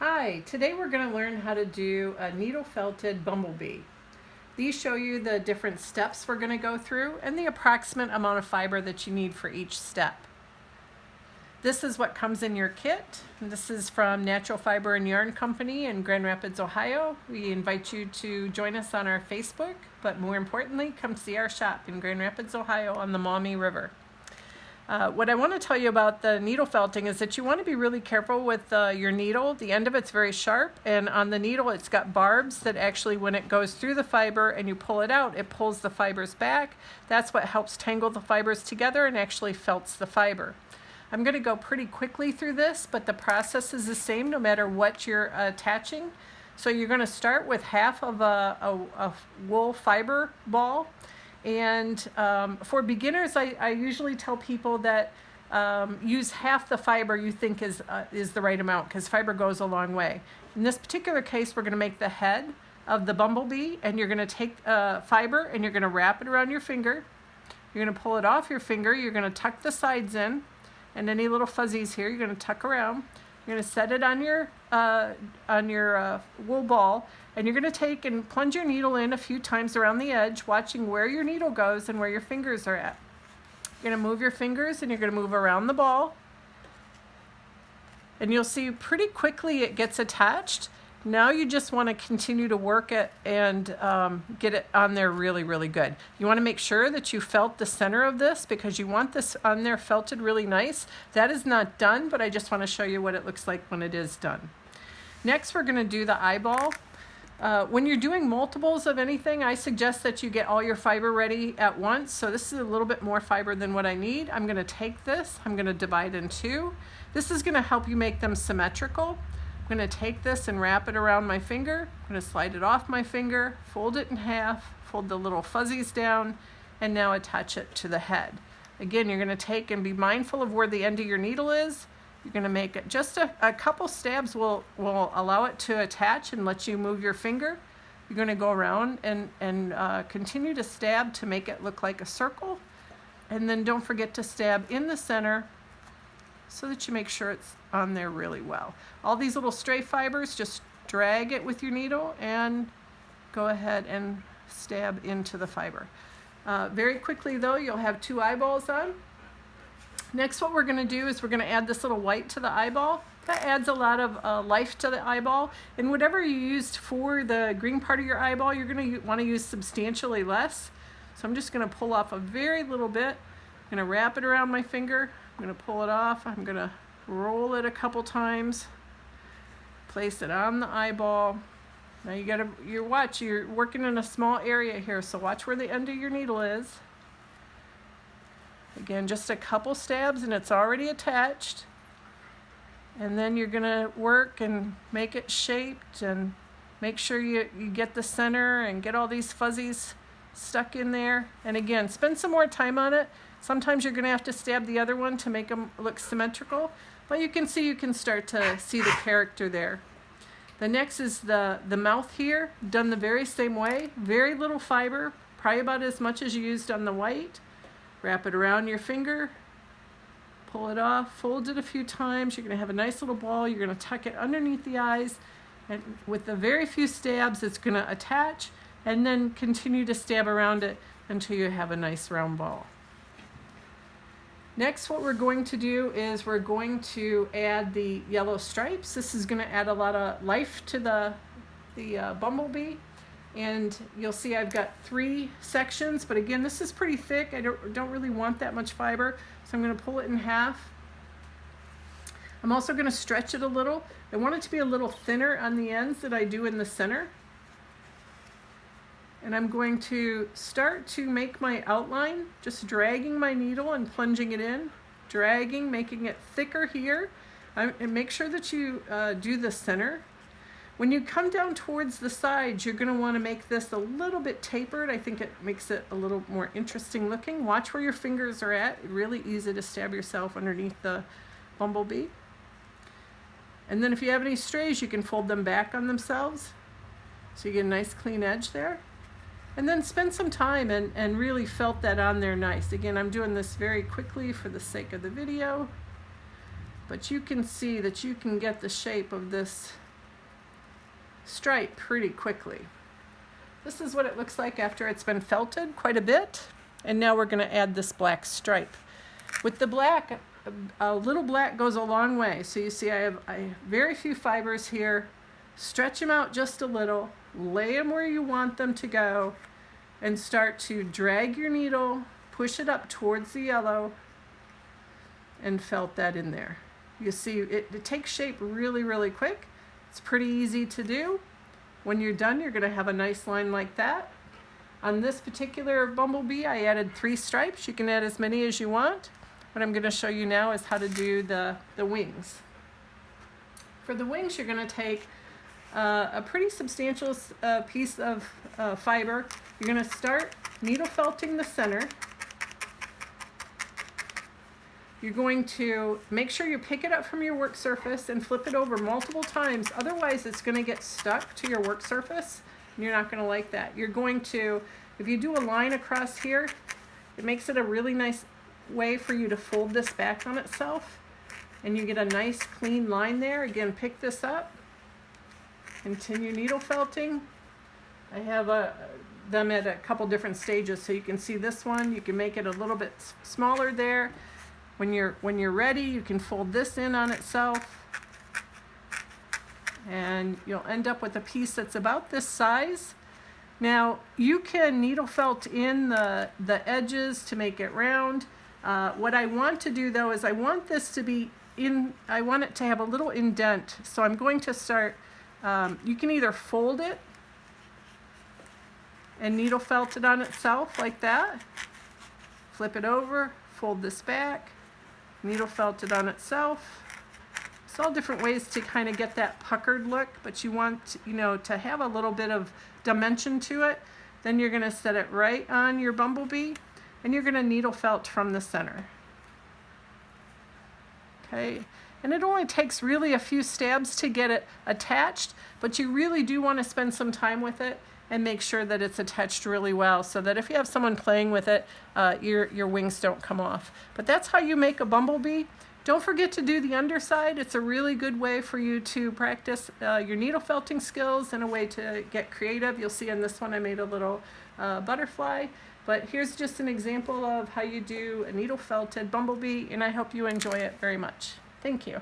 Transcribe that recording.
Hi, today we're going to learn how to do a needle felted bumblebee. These show you the different steps we're going to go through and the approximate amount of fiber that you need for each step. This is what comes in your kit. This is from Natural Fiber and Yarn Company in Grand Rapids, Ohio. We invite you to join us on our Facebook, but more importantly, come see our shop in Grand Rapids, Ohio on the Maumee River. What I want to tell you about the needle felting is that you want to be really careful with your needle. The end of it's very sharp, and on the needle it's got barbs that actually, when it goes through the fiber and you pull it out, it pulls the fibers back. That's what helps tangle the fibers together and actually felts the fiber. I'm going to go pretty quickly through this, but the process is the same no matter what you're attaching. So you're going to start with half of a wool fiber ball. And for beginners, I usually tell people that use half the fiber you think is the right amount, because fiber goes a long way. In this particular case, we're going to make the head of the bumblebee, and you're going to take fiber and you're going to wrap it around your finger. You're going to pull it off your finger. You're going to tuck the sides in, and any little fuzzies here you're going to tuck around. You're going to set it on your wool ball, and you're going to take and plunge your needle in a few times around the edge, watching where your needle goes and where your fingers are at. You're going to move your fingers and you're going to move around the ball, and you'll see pretty quickly it gets attached. Now you just want to continue to work it and get it on there really, really good. You want to make sure that you felt the center of this, because you want this on there felted really nice. That is not done, but I just want to show you what it looks like when it is done. Next, we're going to do the eyeball. When you're doing multiples of anything, I suggest that you get all your fiber ready at once. So this is a little bit more fiber than what I need. I'm going to take this, I'm going to divide in two. This is going to help you make them symmetrical. I'm going to take this and wrap it around my finger. I'm going to slide it off my finger, fold it in half, fold the little fuzzies down, and now attach it to the head. Again, you're going to take and be mindful of where the end of your needle is. You're going to make it just a couple stabs will allow it to attach and let you move your finger. You're going to go around and continue to stab to make it look like a circle. And then don't forget to stab in the center so that you make sure it's on there really well. All these little stray fibers, just drag it with your needle and go ahead and stab into the fiber. Very quickly though, you'll have two eyeballs on. Next, what we're going to do is we're going to add this little white to the eyeball. That adds a lot of life to the eyeball. And whatever you used for the green part of your eyeball, you're going to want to use substantially less. So I'm just going to pull off a very little bit. I'm going to wrap it around my finger. I'm going to pull it off. I'm going to roll it a couple times. Place it on the eyeball. Now you're working in a small area here, so watch where the end of your needle is. Again, just a couple stabs and it's already attached. And then you're going to work and make it shaped and make sure you get the center and get all these fuzzies stuck in there. And again, spend some more time on it. Sometimes you're going to have to stab the other one to make them look symmetrical. But you can start to see the character there. The next is the mouth here, done the very same way. Very little fiber, probably about as much as you used on the white. Wrap it around your finger, pull it off, fold it a few times. You're going to have a nice little ball. You're going to tuck it underneath the eyes, and with the very few stabs, it's going to attach, and then continue to stab around it until you have a nice round ball. Next, what we're going to do is we're going to add the yellow stripes. This is going to add a lot of life to the bumblebee. And you'll see I've got 3 sections, but again, this is pretty thick. I don't really want that much fiber, so I'm going to pull it in half. I'm also going to stretch it a little. I want it to be a little thinner on the ends than I do in the center. And I'm going to start to make my outline, just dragging my needle and plunging it in, dragging, making it thicker here. And make sure that you do the center. When you come down towards the sides, you're going to want to make this a little bit tapered. I think it makes it a little more interesting looking. Watch where your fingers are at. Really easy to stab yourself underneath the bumblebee. And then if you have any strays, you can fold them back on themselves so you get a nice clean edge there. And then spend some time and really felt that on there nice. Again, I'm doing this very quickly for the sake of the video. but you can see that you can get the shape of this stripe pretty quickly. This is what it looks like after it's been felted quite a bit. And now we're going to add this black stripe. With the black, a little black goes a long way. So you see I have very few fibers here. Stretch them out just a little, lay them where you want them to go, and start to drag your needle, push it up towards the yellow, and felt that in there. You see it takes shape really, really quick. It's pretty easy to do. When you're done, you're going to have a nice line like that. On this particular bumblebee, I added 3 stripes. You can add as many as you want. What I'm going to show you now is how to do the wings. For the wings, you're going to take a pretty substantial piece of fiber. You're going to start needle felting the center. You're going to make sure you pick it up from your work surface and flip it over multiple times. Otherwise, it's going to get stuck to your work surface, and you're not going to like that. You're going to, if you do a line across here, it makes it a really nice way for you to fold this back on itself, and you get a nice clean line there. Again, pick this up, continue needle felting. I have them at a couple different stages, so you can see this one. You can make it a little bit smaller there. When you're ready, you can fold this in on itself, and you'll end up with a piece that's about this size. Now, you can needle felt in the edges to make it round. What I want to do though is I want this to be I want it to have a little indent. So I'm going to start, you can either fold it and needle felt it on itself like that, flip it over, fold this back, needle felt it on itself. It's all different ways to kind of get that puckered look, but you want, to have a little bit of dimension to it. Then you're going to set it right on your bumblebee, and you're going to needle felt from the center. Okay, and it only takes really a few stabs to get it attached, but you really do want to spend some time with it and make sure that it's attached really well, so that if you have someone playing with it, your wings don't come off. But that's how you make a bumblebee. Don't forget to do the underside. It's a really good way for you to practice your needle felting skills and a way to get creative. You'll see in this one I made a little butterfly. But here's just an example of how you do a needle felted bumblebee, and I hope you enjoy it very much. Thank you.